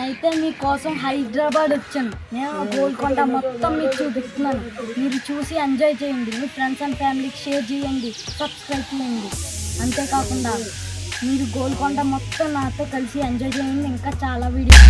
నేనైతే మీకోసం హైదరాబాద్ వచ్చాను. నేను గోల్కొండ మొత్తం మీకు చూపిస్తున్నాను. మీరు చూసి ఎంజాయ్ చేయండి. మీ ఫ్రెండ్స్ అండ్ ఫ్యామిలీకి షేర్ చేయండి, సబ్స్క్రైబ్ చేయండి. అంతేకాకుండా మీరు గోల్కొండ మొత్తం నాతో కలిసి ఎంజాయ్ చేయండి. ఇంకా చాలా వీడియోస్.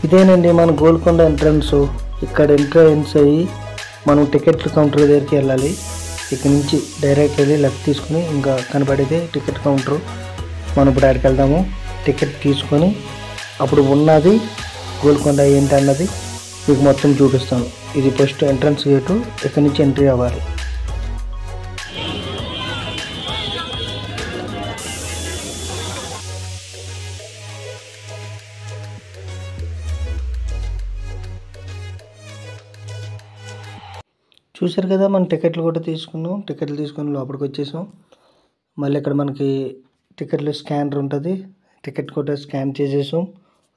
ఇదేనండి మన గోల్కొండ ఎంట్రన్స్. ఇక్కడ ఎంట్రన్స్ అయ్యి మనం టికెట్ కౌంటర్ దగ్గరికి వెళ్ళాలి. ఇక్కడ నుంచి డైరెక్ట్ వెళ్ళి లెఫ్ట్ తీసుకుని ఇంకా కనపడేది టికెట్ కౌంటర్. మనం ఇప్పుడు అక్కడికి వెళ్దాము. టికెట్ తీసుకొని అప్పుడు ఉన్నది గోల్కొండ ఏంటి అన్నది మీకు మొత్తం చూపిస్తాను. ఇది ఫస్ట్ ఎంట్రన్స్ గేటు. ఇక్కడ నుంచి ఎంట్రీ అవ్వాలి. చూసారు కదా, మనం టికెట్లు కూడా తీసుకున్నాం. టికెట్లు తీసుకొని లోపలికి వచ్చేసాం. మళ్ళీ ఇక్కడ మనకి టికెట్లు స్కానర్ ఉంటుంది. టికెట్ కూడా స్కాన్ చేసేసాం.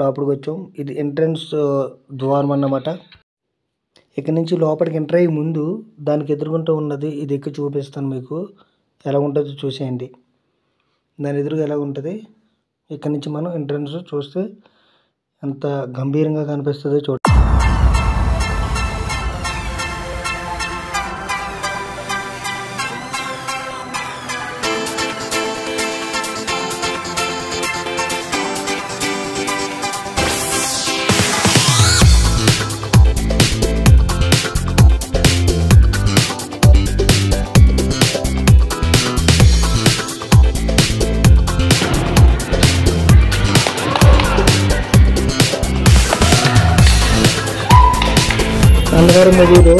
లోపలికి వచ్చాం. ఇది ఎంట్రన్స్ ద్వారం అన్నమాట. ఇక్కడ నుంచి లోపలికి ఎంటర్ అయ్యే ముందు దానికి ఎదురుగుంటూ ఉన్నది. ఇది ఎక్కి చూపిస్తాను మీకు ఎలా ఉంటుందో చూసేయండి. దాని ఎదురుగా ఎలా ఉంటుంది. ఇక్కడ నుంచి మనం ఎంట్రన్స్ చూస్తే ఎంత గంభీరంగా కనిపిస్తుందో చూడండి. అన్నవరం మధ్యలో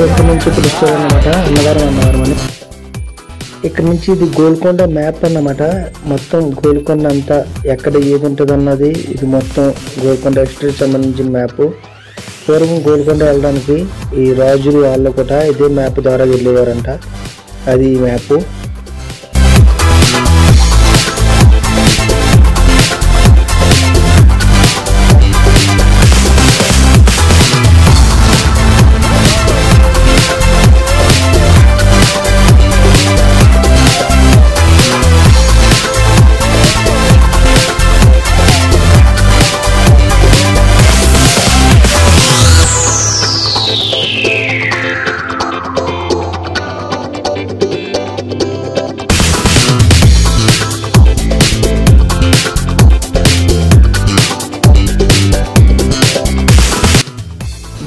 ఎక్కడి నుంచి పిలుస్తుంది అన్నమాట. అన్నవరం అని ఇక్కడ నుంచి ఇది గోల్కొండ మ్యాప్ అన్నమాట. మొత్తం గోల్కొండ అంతా ఎక్కడ ఏది ఉంటుంది అన్నది ఇది మొత్తం గోల్కొండ ఎక్స్ప్రెస్ సంబంధించిన మ్యాప్. పూర్వం గోల్కొండ వెళ్ళడానికి ఈ రాజులు వాళ్ళు కూడా ఇదే మ్యాప్ ద్వారా వెళ్ళేవారంట. అది ఈ మ్యాప్.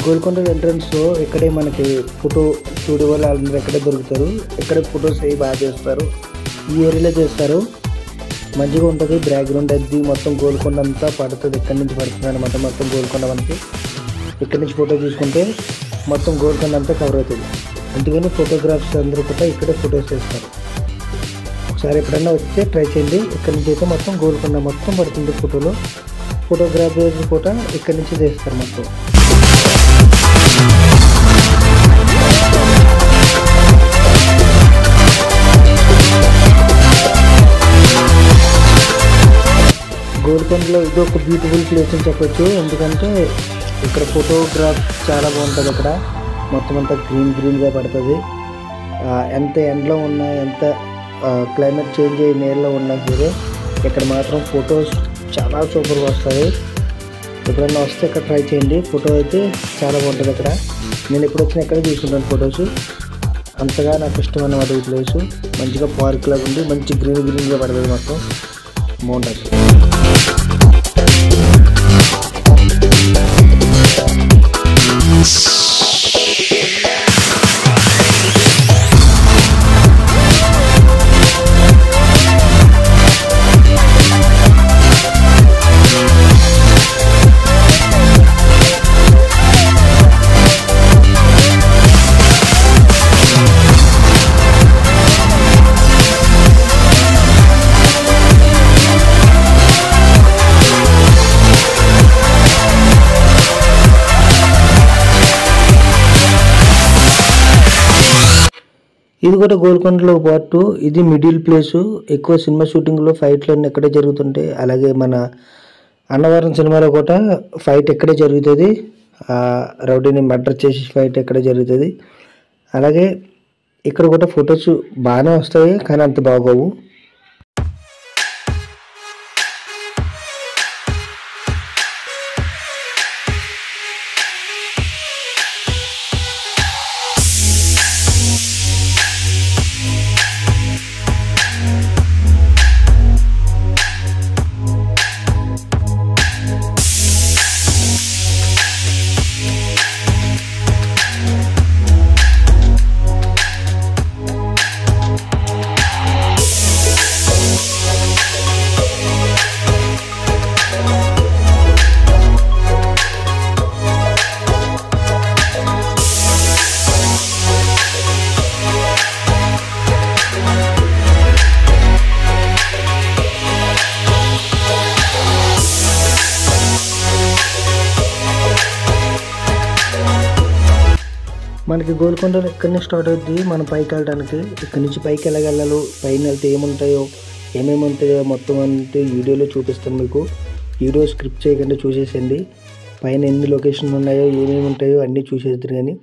గోల్కొండ ఎంట్రన్స్ ఇక్కడే మనకి ఫోటో స్టూడియో వాళ్ళు అందరూ ఇక్కడే దొరుకుతారు. ఇక్కడే ఫొటోస్ అవి బాగా చేస్తారు. ఈ ఏరియాలో చేస్తారు. మంచిగా ఉంటుంది. బ్యాక్గ్రౌండ్ అది మొత్తం గోల్కొండ అంతా పడుతుంది. ఇక్కడి నుంచి పడుతుంది అనమాట. మొత్తం గోల్కొండ మనకి ఇక్కడి నుంచి ఫోటో తీసుకుంటే మొత్తం గోల్కొండ అంతా కవర్ అవుతుంది. అందుకని ఫోటోగ్రాఫర్స్ అందరూ కూడా ఇక్కడే ఫొటోస్ చేస్తారు. ఒకసారి ఎప్పుడైనా వస్తే ట్రై చేయండి. ఇక్కడి నుంచి అయితే మొత్తం గోల్కొండ మొత్తం పడుతుంది ఫోటోలో. ఫోటోగ్రాఫర్స్ కూడా ఇక్కడి నుంచి చేస్తారు మొత్తం. గోల్కొండలో ఇది ఒక బ్యూటిఫుల్ ప్లేస్ అని చెప్పొచ్చు. ఎందుకంటే ఇక్కడ ఫోటోగ్రాఫ్ చాలా బాగుంటుంది. అక్కడ మొత్తం అంతా గ్రీన్గా పడుతుంది. ఎంత ఎండలో ఉన్నా, ఎంత క్లైమేట్ చేంజ్ అయ్యి నీళ్ళలో ఉన్నా సరే ఇక్కడ మాత్రం ఫొటోస్ చాలా సూపర్గా వస్తాయి. ఎప్పుడైనా వస్తే ఇక్కడ ట్రై చేయండి. ఫోటో అయితే చాలా బాగుంటుంది అక్కడ. నేను ఎప్పుడు వచ్చినా ఎక్కడ తీసుకుంటాను ఫొటోస్. అంతగా నాకు ఇష్టం అన్నమాట ఈ ప్లేసు. మంచిగా పార్క్ లాగా ఉండి మంచి గ్రీన్గా పడుతుంది. మొత్తం బాగుంటుంది. ఇది కూడా గోల్కొండలో పార్ట్. ఇది మిడిల్ ప్లేసు. ఎక్కువ సినిమా షూటింగ్లో ఫైట్లు అన్నీ ఎక్కడే జరుగుతుంటాయి. అలాగే మన అన్నవరం సినిమాలో కూడా ఫైట్ ఎక్కడే జరుగుతుంది. రౌడీని మర్డర్ చేసి ఫైట్ ఎక్కడే జరుగుతుంది. అలాగే ఇక్కడ కూడా ఫొటోస్ బాగానే వస్తాయి, కానీ అంత బాగోవు. మనకి గోల్కొండలో ఇక్కడి నుంచి స్టార్ట్ అవుద్ది మనం పైకి వెళ్ళడానికి. ఇక్కడి నుంచి పైకి వెళ్ళగలరు, పైన వెళ్తే ఏమేమి ఉంటాయో మొత్తం అంటే వీడియోలో చూపిస్తాను మీకు. వీడియో స్క్రిప్ట్ చేయకుండా చూసేసండి. పైన ఎన్ని లొకేషన్లు ఉన్నాయో ఏమేమి ఉంటాయో అన్నీ చూసేద్దరు. కానీ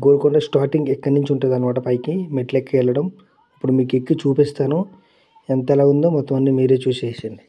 గోల్కొండ స్టార్టింగ్ ఎక్కడి నుంచి ఉంటుంది అనమాట, పైకి మెట్లు ఎక్కి వెళ్ళడం. ఇప్పుడు మీకు ఎక్కి చూపిస్తాను ఎంత ఎలా ఉందో, మొత్తం అన్నీ మీరే చూసేసండి.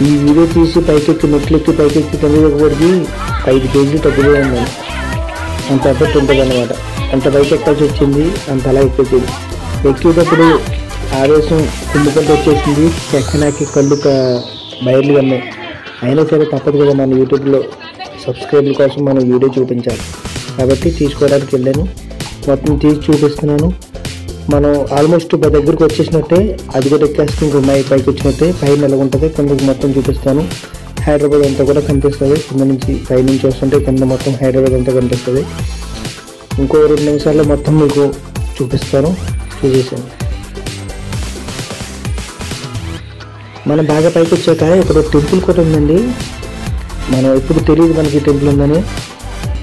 ఈ వీడియో తీసి పైకెక్కి మెట్లెక్కి పైకెక్కి కిందకి 5 కేజీలు తగ్గుతూ ఉన్నాను. అంత ఎఫెక్ట్ ఉంటుంది అన్నమాట. అంత పైకి ఎక్కాల్సి వచ్చింది, అంత అలా ఎక్కేసింది. ఎక్కేటప్పుడు ఆవేశం కుండుకుంటూ వచ్చేసింది. ఎక్కనాకి కళ్ళు బయర్లు ఉన్నాయి. అయినా సరే తప్పదు కదా, మన యూట్యూబ్లో సబ్స్క్రైబర్ల కోసం మనం వీడియో చూపించాలి కాబట్టి తీసుకోవడానికి వెళ్ళాను. మొత్తం తీసి చూపిస్తున్నాను. మనం ఆల్మోస్ట్ దగ్గరికి వచ్చేసినట్టే. అది కూడా ఎక్కేస్తే ఇంకొన్నాయి పైకి వచ్చినట్టే. పైన ఎలా ఉంటుంది కిందకి మొత్తం చూపిస్తాను. హైదరాబాద్ అంతా కూడా కనిపిస్తుంది. కింద నుంచి పైనుంచి వస్తుంటే కింద మొత్తం హైదరాబాద్ అంతా కనిపిస్తుంది. ఇంకో 2 నిమిషాల్లో మొత్తం మీకు చూపిస్తాను, చూసేసాను. మనం బాగా పైకి వచ్చాక ఇక్కడ టెంపుల్ కూడా ఉందండి. మనం ఎప్పుడు తెలియదు మనకి టెంపుల్ ఉందని.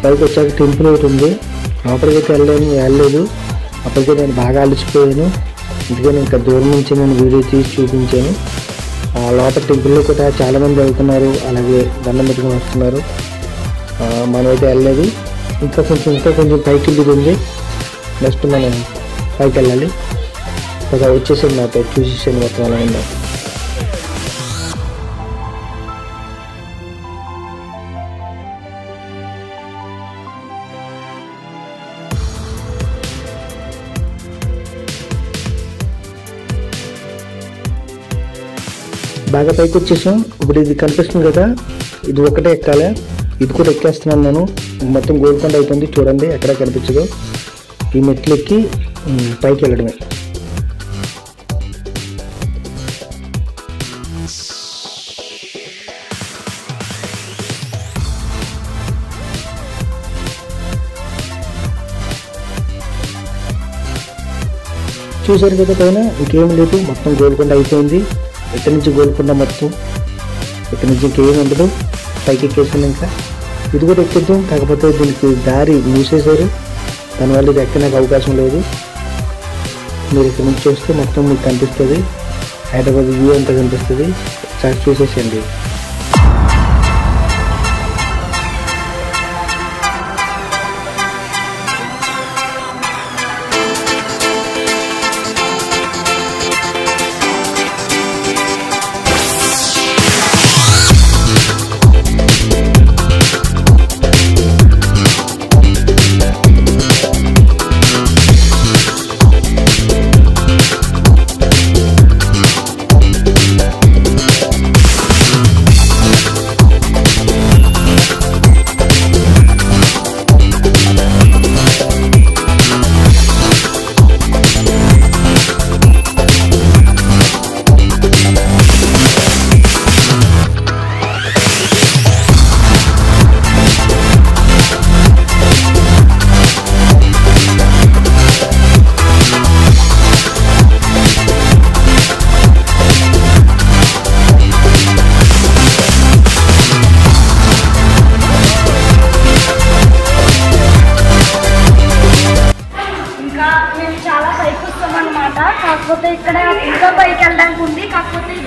పైకి వచ్చాక టెంపుల్ ఒకటి ఉంది. లోపలికైతే వెళ్ళలేదు. అప్పటికే నేను బాగా అలసిపోయాను. అందుకే ఇంకా దూరం నుంచి నేను వీడియో తీసి చూపించాను. లోపల టెంపుల్లో కూడా చాలామంది వెళ్తున్నారు, అలాగే దండం పెట్టుకుని వస్తున్నారు. మనమైతే వెళ్ళలేదు. ఇంకా కొంచెం పైకి వెళ్ళేది ఉంది. నెక్స్ట్ మనం పైకి వెళ్ళాలి. వచ్చేసాను, నాకు చూసేసాను మొత్తం అలా ఉందా. బాగా పైకి వచ్చేసాం. ఇప్పుడు ఇది కనిపిస్తుంది కదా, ఇది ఒకటే ఎక్కాలి. ఇది కూడా ఎక్కేస్తున్నాను నేను. మొత్తం గోల్కొండ అవుతుంది చూడండి, ఎక్కడ కనిపించదు. ఈ మెట్లు ఎక్కి పైకి వెళ్ళడమే. చూసారు కదా పైన, ఇంకేం లేదు, మొత్తం గోల్కొండ అయిపోయింది. ఇక్కడ నుంచి గోల్కొండ మొత్తం, ఇక్కడ నుంచి ఇంకేం ఉండదు. పైకి ఎక్కేసాను. ఇంకా ఇది కూడా ఎక్కిద్దాం, కాకపోతే దీనికి దారి మూసేశారు. దానివల్ల ఇది ఎక్కడానికి అవకాశం లేదు. మీరు ఇక్కడ నుంచి చూస్తే మొత్తం మీకు కనిపిస్తుంది, హైదరాబాద్ వ్యూ అంతా కనిపిస్తుంది. ఒకసారి చూసేసండి.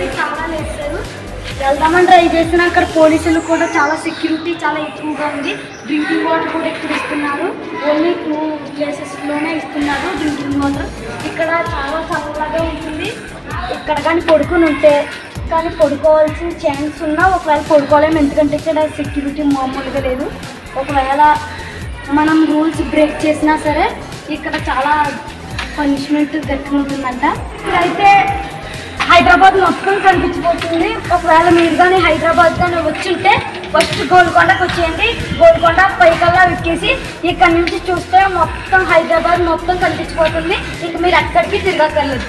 సెక్యూరిటీ చాలా వేస్తారు. వెళ్దామని ట్రై చేసినా అక్కడ పోలీసులు కూడా చాలా సెక్యూరిటీ చాలా ఎక్కువగా ఉంది. డ్రింకింగ్ వాటర్ కూడా ఇక్కడ ఇస్తున్నారు. ఓన్లీ 2 ప్లేసెస్లోనే ఇస్తున్నారు డ్రింకింగ్ వాటర్. ఇక్కడ చాలా చల్లగా ఉంటుంది. ఇక్కడ కానీ పడుకుని ఉంటే కానీ పడుకోవాల్సిన ఛాన్స్ ఉన్నా ఒకవేళ పడుకోలేము, ఎందుకంటే ఇక్కడ సెక్యూరిటీ మామూలుగా లేదు. ఒకవేళ మనం రూల్స్ బ్రేక్ చేసినా సరే ఇక్కడ చాలా పనిష్మెంట్ గట్టిగా ఉంటుందంట. ఇక్కడైతే హైదరాబాద్ మొత్తం కనిపించిపోతుంది. ఒకవేళ మీరు కానీ హైదరాబాద్ కానీ వచ్చుంటే ఫస్ట్ గోల్కొండకు వచ్చేయండి. గోల్కొండ పైకల్లా ఎక్కేసి ఇక్కడ నుంచి చూస్తే మొత్తం హైదరాబాద్ మొత్తం కనిపించిపోతుంది. ఇంక మీరు ఎక్కడికి తిరగక్కర్లేదు.